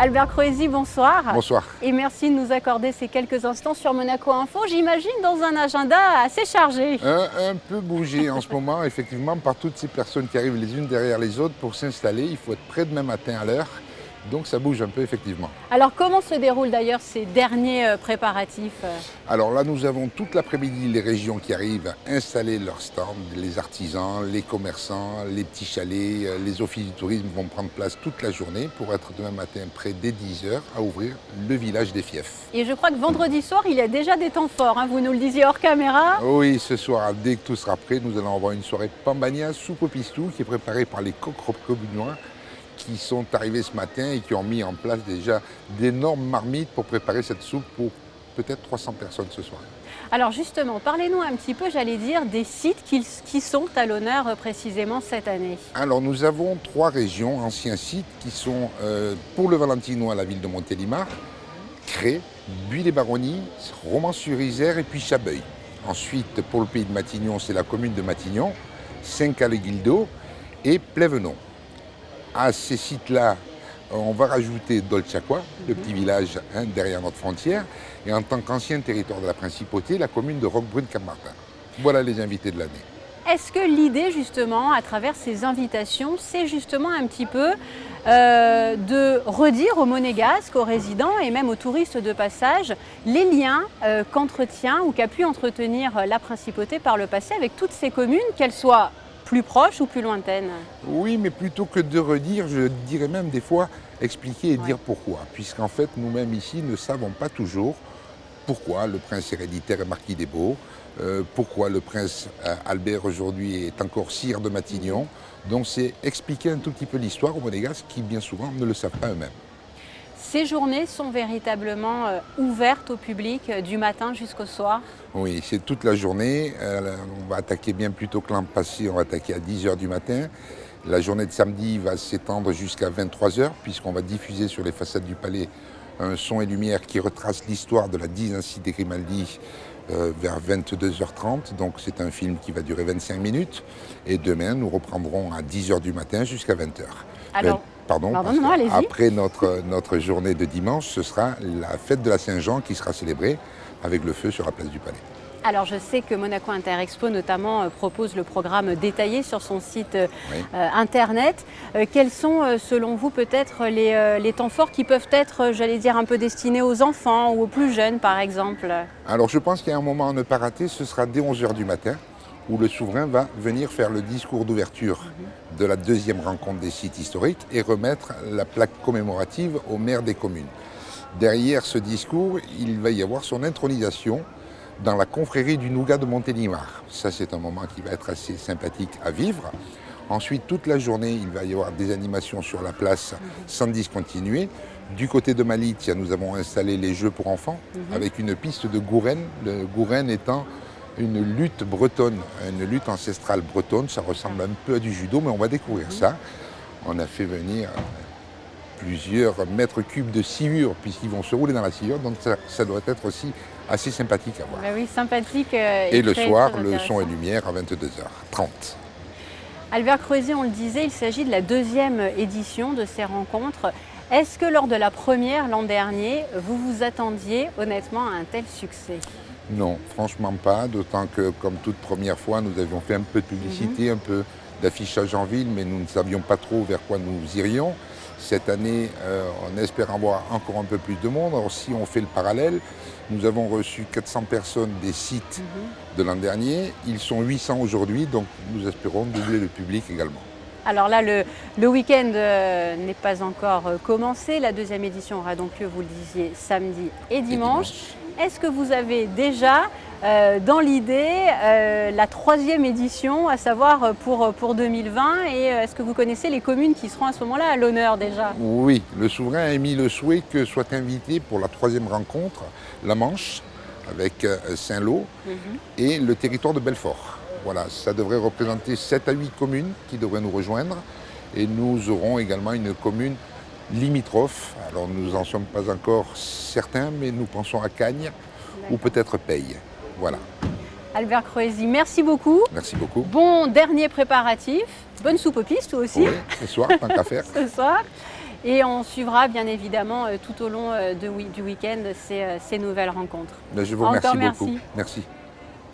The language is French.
Albert Croesi, bonsoir. Bonsoir. Et merci de nous accorder ces quelques instants sur Monaco Info. J'imagine dans un agenda assez chargé. Un peu bougé en ce moment, effectivement, par toutes ces personnes qui arrivent les unes derrière les autres pour s'installer. Il faut être prêt demain matin à l'heure. Donc ça bouge un peu, effectivement. Alors comment se déroulent d'ailleurs ces derniers préparatifs? Alors là, nous avons toute l'après-midi les régions qui arrivent à installer leurs stands. Les artisans, les commerçants, les petits chalets, les offices du tourisme vont prendre place toute la journée pour être demain matin près dès 10h à ouvrir le village des fiefs. Et je crois que vendredi soir, il y a déjà des temps forts, hein. Vous nous le disiez hors caméra. Oui, ce soir, dès que tout sera prêt, nous allons avoir une soirée Pambagna soupe au pistou qui est préparée par les coqs communois qui sont arrivés ce matin et qui ont mis en place déjà d'énormes marmites pour préparer cette soupe pour peut-être 300 personnes ce soir. Alors justement, parlez-nous un petit peu, j'allais dire, des sites qui sont à l'honneur précisément cette année. Alors nous avons 3 régions, anciens sites, qui sont pour le Valentinois, la ville de Montélimar, Cré, Buis-les-Baronnies, Romans-sur-Isère et puis Chabeuil. Ensuite, pour le pays de Matignon, c'est la commune de Matignon, Saint-Caleguildo et Plévenon. À ces sites-là, on va rajouter Dolciacqua, le petit village derrière notre frontière, et en tant qu'ancien territoire de la Principauté, la commune de Roquebrune-Cap-Martin. Voilà les invités de l'année. Est-ce que l'idée justement, à travers ces invitations, c'est justement un petit peu de redire aux Monégasques, aux résidents et même aux touristes de passage, les liens qu'entretient ou qu'a pu entretenir la Principauté par le passé avec toutes ces communes, qu'elles soient plus proches ou plus lointaines? Oui, mais plutôt que de redire, je dirais même des fois expliquer et dire pourquoi. Puisqu'en fait, nous-mêmes ici ne savons pas toujours pourquoi le prince héréditaire est marquis des Baux, pourquoi le prince Albert aujourd'hui est encore sire de Matignon. Donc c'est expliquer un tout petit peu l'histoire aux Monégasques qui bien souvent ne le savent pas eux-mêmes. Ces journées sont véritablement ouvertes au public du matin jusqu'au soir? Oui, c'est toute la journée. On va attaquer bien plus tôt que l'an passé, on va attaquer à 10h du matin. La journée de samedi va s'étendre jusqu'à 23h, puisqu'on va diffuser sur les façades du palais un son et lumière qui retrace l'histoire de la dynastie des Grimaldi vers 22h30. Donc c'est un film qui va durer 25 minutes. Et demain, nous reprendrons à 10h du matin jusqu'à 20h. Alors, après notre journée de dimanche, ce sera la fête de la Saint-Jean qui sera célébrée avec le feu sur la place du Palais. Alors je sais que Monaco Interexpo notamment propose le programme détaillé sur son site internet. Quels sont selon vous peut-être les temps forts qui peuvent être, j'allais dire, un peu destinés aux enfants ou aux plus jeunes par exemple? Alors je pense qu'il y a un moment à ne pas rater, ce sera dès 11h du matin où le souverain va venir faire le discours d'ouverture de la 2e rencontre des sites historiques et remettre la plaque commémorative au maire des communes. Derrière ce discours, il va y avoir son intronisation dans la confrérie du Nougat de Montélimar. Ça, c'est un moment qui va être assez sympathique à vivre. Ensuite, toute la journée, il va y avoir des animations sur la place sans discontinuer. Du côté de Malitia, nous avons installé les jeux pour enfants avec une piste de gourène. Le gourène étant une lutte bretonne, une lutte ancestrale bretonne. Ça ressemble un peu à du judo, mais on va découvrir ça. On a fait venir plusieurs mètres cubes de sciure, puisqu'ils vont se rouler dans la sciure, donc ça doit être aussi assez sympathique à voir. Ben oui, sympathique. Et le soir, le son et lumière à 22h30. Albert Croesi, on le disait, il s'agit de la 2e édition de ces rencontres. Est-ce que lors de la première l'an dernier, vous vous attendiez honnêtement à un tel succès? Non, franchement pas, d'autant que comme toute première fois, nous avions fait un peu de publicité, un peu d'affichage en ville, mais nous ne savions pas trop vers quoi nous irions. Cette année, on espère avoir encore un peu plus de monde. Alors si on fait le parallèle, nous avons reçu 400 personnes des sites de l'an dernier. Ils sont 800 aujourd'hui, donc nous espérons doubler le public également. Alors là, le week-end n'est pas encore commencé. La 2e édition aura donc lieu, vous le disiez, samedi et dimanche. Est-ce que vous avez déjà dans l'idée la 3e édition, à savoir pour 2020, et est-ce que vous connaissez les communes qui seront à ce moment-là à l'honneur déjà? Oui, le souverain a émis le souhait que soit invité pour la 3e rencontre la Manche avec Saint-Lô et le territoire de Belfort. Voilà, ça devrait représenter 7 à 8 communes qui devraient nous rejoindre, et nous aurons également une commune limitrophe. Alors nous n'en sommes pas encore certains, mais nous pensons à Cagnes ou peut-être Peille. Voilà. Albert Croesi, merci beaucoup. Merci beaucoup. Bon dernier préparatif. Bonne soupe aux pistes, toi aussi. Oui, ce soir, tant qu'à faire. Ce soir. Et on suivra bien évidemment tout au long du week-end ces nouvelles rencontres. Ben, je vous Encore remercie beaucoup. merci. Merci.